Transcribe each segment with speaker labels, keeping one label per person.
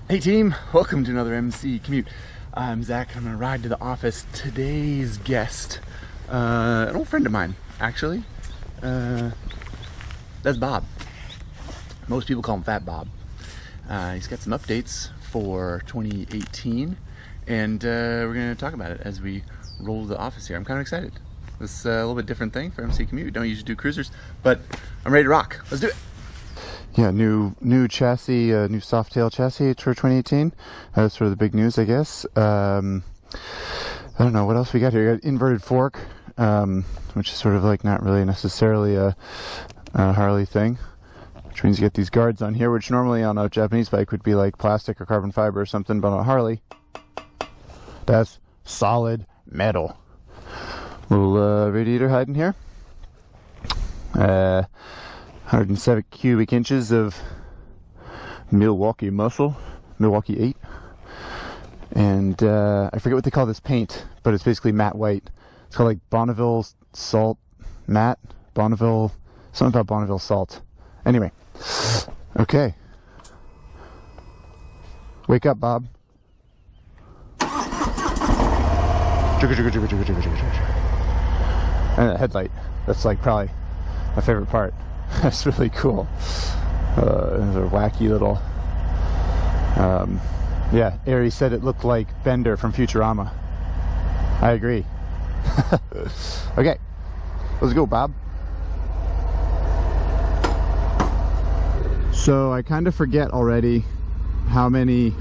Speaker 1: Hey team, welcome to another MC Commute. I'm Zach. I'm gonna ride to the office. Today's guest, an old friend of mine, actually. That's Bob. Most people call him Fat Bob. He's got some updates for 2018, and we're gonna talk about it as we roll to the office here. I'm kind of excited. This is a little bit different thing for MC Commute. We don't usually do cruisers, but I'm ready to rock. Let's do it. Yeah, new chassis, new Softail chassis for 2018. That's sort of the big news, I guess. I don't know what else we got here. We got inverted fork, which is sort of like not really necessarily a Harley thing, which means you get these guards on here, which normally on a Japanese bike would be like plastic or carbon fiber or something, but on a Harley, that's solid metal. Little radiator hiding here. 107 cubic inches of Milwaukee muscle, Milwaukee 8. And I forget what they call this paint, but it's basically matte white. It's called like Bonneville Salt Matte. Bonneville, something about Bonneville Salt. Anyway, okay. Wake up, Bob. And a headlight. That's like probably my favorite part. That's really cool. There's a wacky little... yeah, Ari said it looked like Bender from Futurama. I agree. Okay, let's go, Bob. So I kind of forget already how many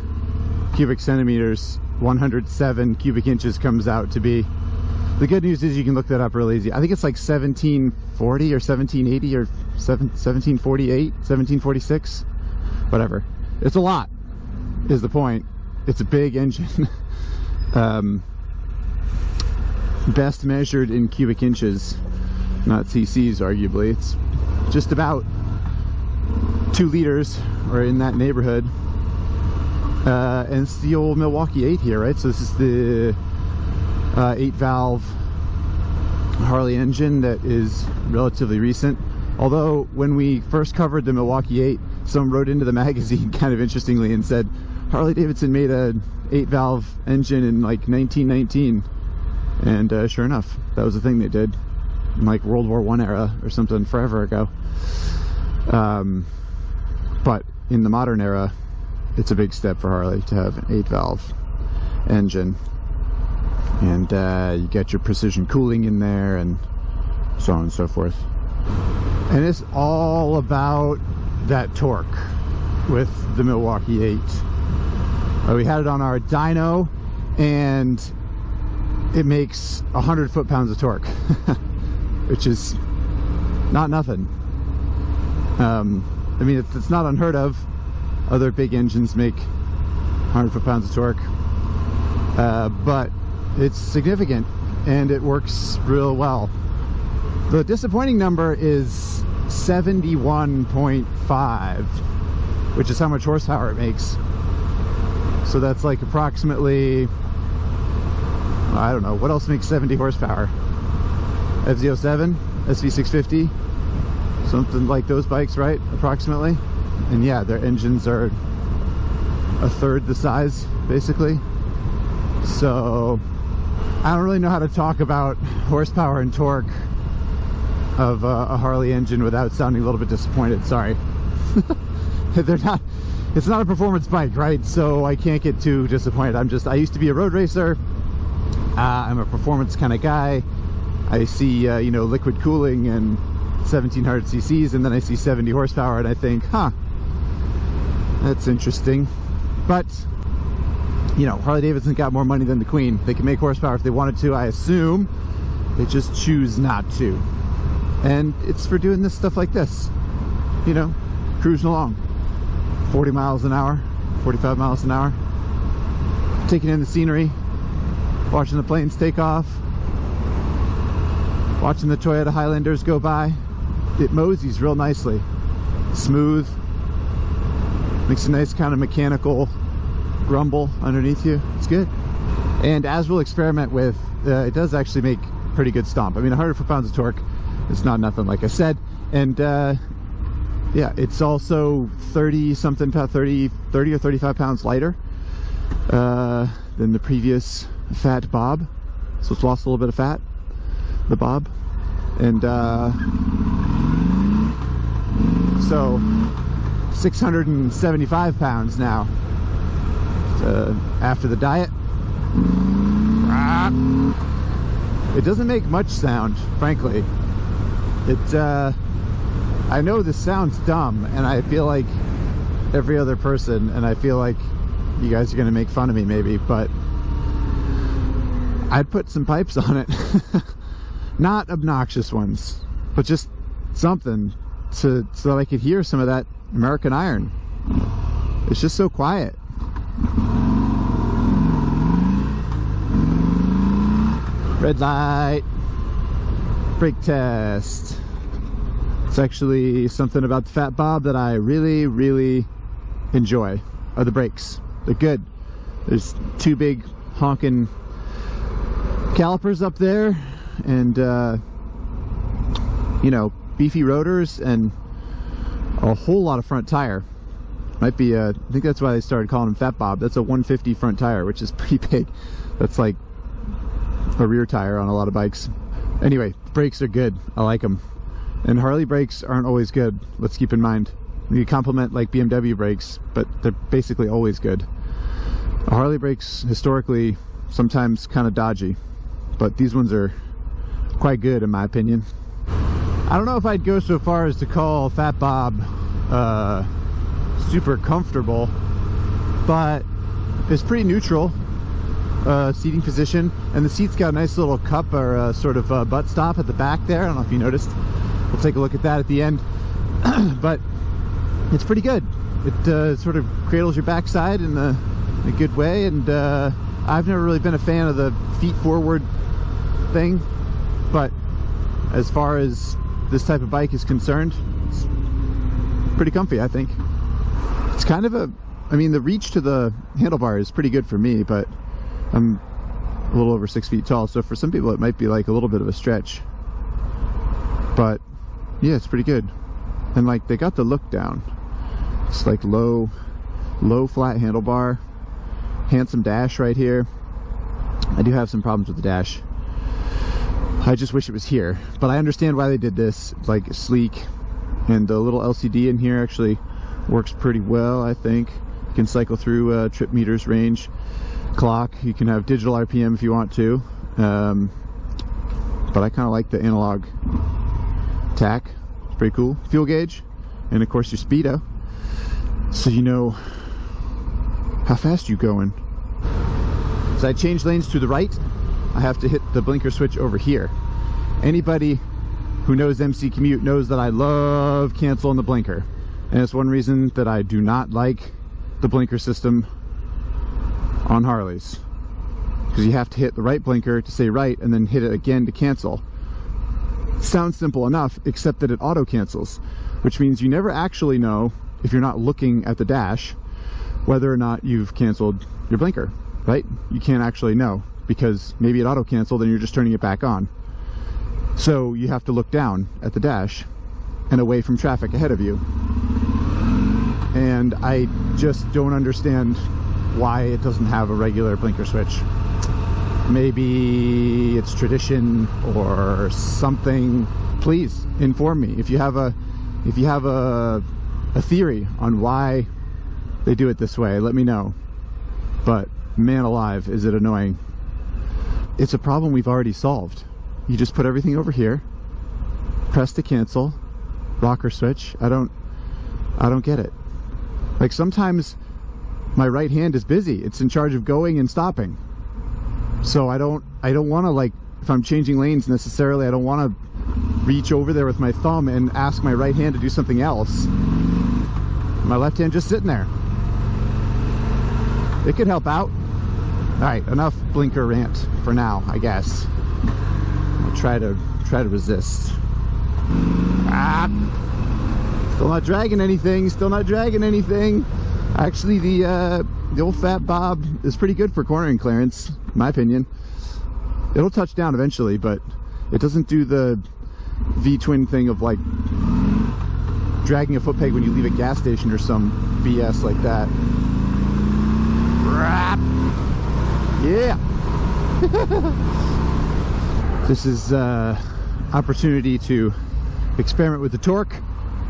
Speaker 1: cubic centimeters 107 cubic inches comes out to be. The good news is you can look that up real easy. I think it's like 1740 or 1780 or 1748, 1746, whatever. It's a lot, is the point. It's a big engine. Best measured in cubic inches, not cc's arguably. It's just about 2 liters or in that neighborhood. And it's the old Milwaukee 8 here, right? So this is the 8-valve Harley engine that is relatively recent. Although when we first covered the Milwaukee 8, someone wrote into the magazine kind of interestingly and said Harley-Davidson made a 8-valve engine in like 1919, and sure enough, that was the thing they did in like World War I era or something forever ago. But in the modern era, it's a big step for Harley to have an 8-valve engine. And you get your precision cooling in there and so on and so forth. And it's all about that torque with the Milwaukee 8. We had it on our dyno and it makes 100 foot-pounds of torque, which is not nothing. I mean, it's not unheard of. Other big engines make 100 foot-pounds of torque, but it's significant and it works real well. The disappointing number is 71.5, which is how much horsepower it makes. So that's like approximately, I don't know, what else makes 70 horsepower? FZ07, SV650, something like those bikes, right? Approximately. And yeah, their engines are a third the size, basically. So I don't really know how to talk about horsepower and torque of a Harley engine without sounding a little bit disappointed. Sorry. It's not a performance bike, right? So I can't get too disappointed. I used to be a road racer. I'm a performance kind of guy. I see, you know, liquid cooling and 1700 cc's, and then I see 70 horsepower and I think, huh, that's interesting. But you know, Harley-Davidson got more money than the Queen. They can make horsepower if they wanted to, I assume. They just choose not to. And it's for doing this stuff like this. You know, cruising along. 40 miles an hour, 45 miles an hour. Taking in the scenery. Watching the planes take off. Watching the Toyota Highlanders go by. It moseys real nicely. Smooth. Makes a nice kind of mechanical grumble underneath you. It's good. And as we'll experiment with, it does actually make pretty good stomp. I mean, 100 foot-pounds of torque is not nothing, like I said. And yeah, it's also 30 something, 30 or 35 pounds lighter than the previous Fat Bob. So it's lost a little bit of fat, the Bob. And so 675 pounds now after the diet. It doesn't make much sound, frankly. I know this sounds dumb, and I feel like every other person, and I feel like you guys are gonna make fun of me maybe, but I'd put some pipes on it. Not obnoxious ones, but just something so that I could hear some of that American iron. It's just so quiet. Red light. Brake test. It's actually something about the Fat Bob that I really, really enjoy, are the brakes. They're good. There's two big honking calipers up there, and you know, beefy rotors, and a whole lot of front tire. Might be I think that's why they started calling him Fat Bob. That's a 150 front tire, which is pretty big. That's like a rear tire on a lot of bikes. Anyway, brakes are good. I like them. And Harley brakes aren't always good. Let's keep in mind. You compliment like BMW brakes, but they're basically always good. Harley brakes historically sometimes kind of dodgy, but these ones are quite good in my opinion. I don't know if I'd go so far as to call Fat Bob super comfortable, but it's pretty neutral seating position, and the seat's got a nice little cup or sort of butt stop at the back there. I don't know if you noticed. We'll take a look at that at the end. But it's pretty good. It sort of cradles your backside in a good way, and I've never really been a fan of the feet forward thing, but as far as this type of bike is concerned, it's pretty comfy, I think. It's kind of I mean, the reach to the handlebar is pretty good for me, but I'm a little over 6 feet tall, so for some people it might be like a little bit of a stretch. But yeah, it's pretty good. And like, they got the look down. It's like low flat handlebar, handsome dash right here. I do have some problems with the dash. I just wish it was here, but I understand why they did this. It's like sleek, and the little LCD in here actually works pretty well, I think. You can cycle through trip meters, range, clock. You can have digital RPM if you want to, but I kind of like the analog tack. It's pretty cool. Fuel gauge, and of course your speedo, so you know how fast you're going. So I change lanes to the right. I have to hit the blinker switch over here. Anybody who knows MC Commute knows that I love cancel on the blinker, and it's one reason that I do not like the blinker system on Harleys, because you have to hit the right blinker to say right and then hit it again to cancel. It sounds simple enough, except that it auto cancels, which means you never actually know, if you're not looking at the dash, whether or not you've canceled your blinker, right? You can't actually know, because maybe it auto canceled and you're just turning it back on. So you have to look down at the dash and away from traffic ahead of you. And I just don't understand why it doesn't have a regular blinker switch. Maybe it's tradition or something. Please inform me if you have a theory on why they do it this way. Let me know. But man alive, is it annoying. It's a problem we've already solved. You just put everything over here, press to cancel, rocker switch. I don't get it. Like, sometimes my right hand is busy. It's in charge of going and stopping. So I don't want to, like, if I'm changing lanes necessarily, I don't want to reach over there with my thumb and ask my right hand to do something else. My left hand just sitting there. It could help out. All right, enough blinker rant for now, I guess. I'll try to resist. Still not dragging anything. Still not dragging anything. Actually, the old Fat Bob is pretty good for cornering clearance, in my opinion. It'll touch down eventually, but it doesn't do the V-twin thing of like dragging a foot peg when you leave a gas station or some BS like that. Yeah. This is opportunity to experiment with the torque.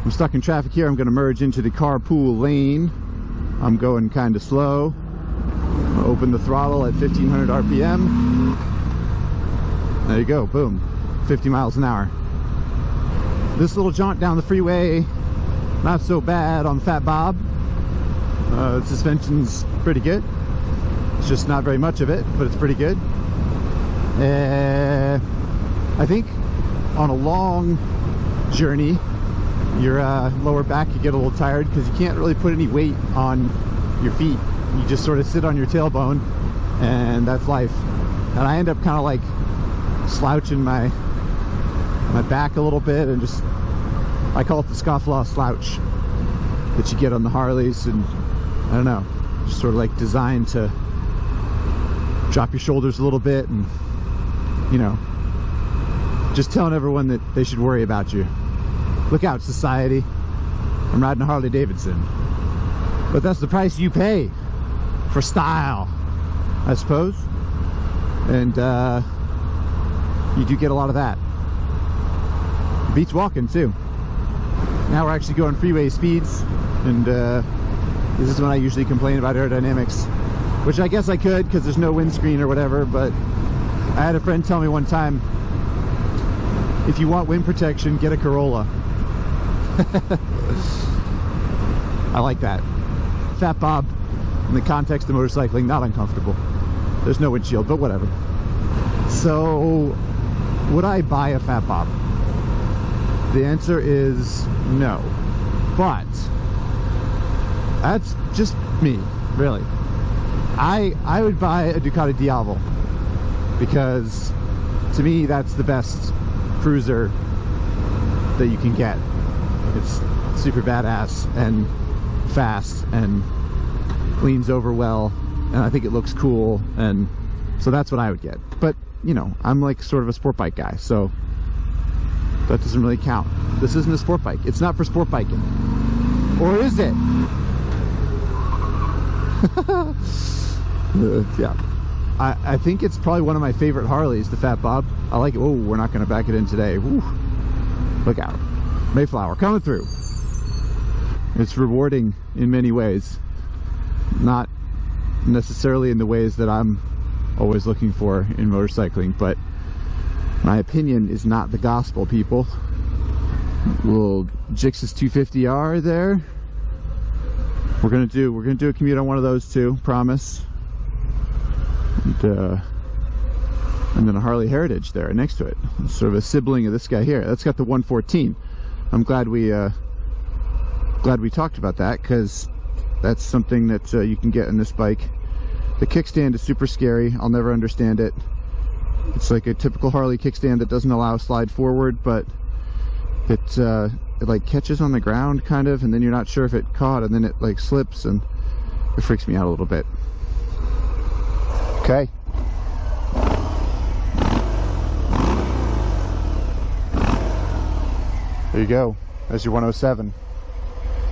Speaker 1: I'm stuck in traffic here. I'm going to merge into the carpool lane. I'm going kind of slow. Open the throttle at 1500 RPM. There you go, boom, 50 miles an hour. This little jaunt down the freeway, not so bad on the Fat Bob. The suspension's pretty good. It's just not very much of it, but it's pretty good. I think on a long journey, your lower back could get a little tired because you can't really put any weight on your feet. You just sort of sit on your tailbone, and that's life. And I end up kind of like slouching my back a little bit, and just, I call it the scofflaw slouch that you get on the Harleys. And I don't know, just sort of like designed to drop your shoulders a little bit, and you know, just telling everyone that they should worry about you. Look out, society, I'm riding a Harley-Davidson. But that's the price you pay for style, I suppose. And you do get a lot of that. Beats walking too. Now we're actually going freeway speeds, and this is when I usually complain about aerodynamics, which I guess I could because there's no windscreen or whatever. But I had a friend tell me one time, if you want wind protection, get a Corolla. I like that. Fat Bob, in the context of motorcycling, not uncomfortable. There's no windshield, but whatever. So, would I buy a Fat Bob? The answer is no. But that's just me, really. I would buy a Ducati Diavolo because to me that's the best cruiser that you can get. It's super badass and fast and leans over well, and I think it looks cool, and so that's what I would get. But you know, I'm like sort of a sport bike guy, so that doesn't really count. This isn't a sport bike. It's not for sport biking. Or is it? Yeah. I think it's probably one of my favorite Harleys, the Fat Bob. I like it. Oh, we're not going to back it in today. Woo. Look out. Mayflower coming through. It's rewarding in many ways. Not necessarily in the ways that I'm always looking for in motorcycling, but my opinion is not the gospel, people. Little Jix's 250R there. We're gonna do a commute on one of those too, promise. And then a Harley Heritage there next to it. It's sort of a sibling of this guy here. That's got the 114. I'm glad we talked about that, because that's something that you can get in this bike. The kickstand is super scary. I'll never understand it. It's like a typical Harley kickstand that doesn't allow slide forward, but it like catches on the ground kind of, and then you're not sure if it caught, and then it like slips, and it freaks me out a little bit. Okay. There you go. There's your 107.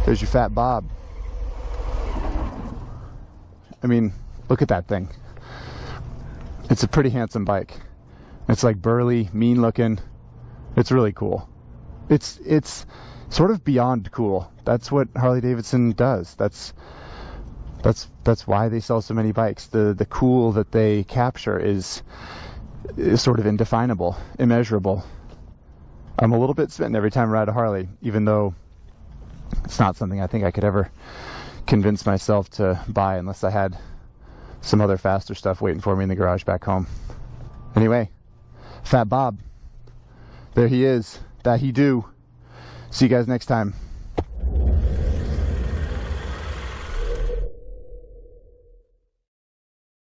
Speaker 1: There's your Fat Bob. I mean, look at that thing. It's a pretty handsome bike. It's like burly, mean looking. It's really cool. It's sort of beyond cool. That's what Harley-Davidson does. That's why they sell so many bikes. The cool that they capture is sort of indefinable, immeasurable. I'm a little bit smitten every time I ride a Harley, even though it's not something I think I could ever convince myself to buy unless I had some other faster stuff waiting for me in the garage back home. Anyway, Fat Bob, there he is. That he do. See you guys next time.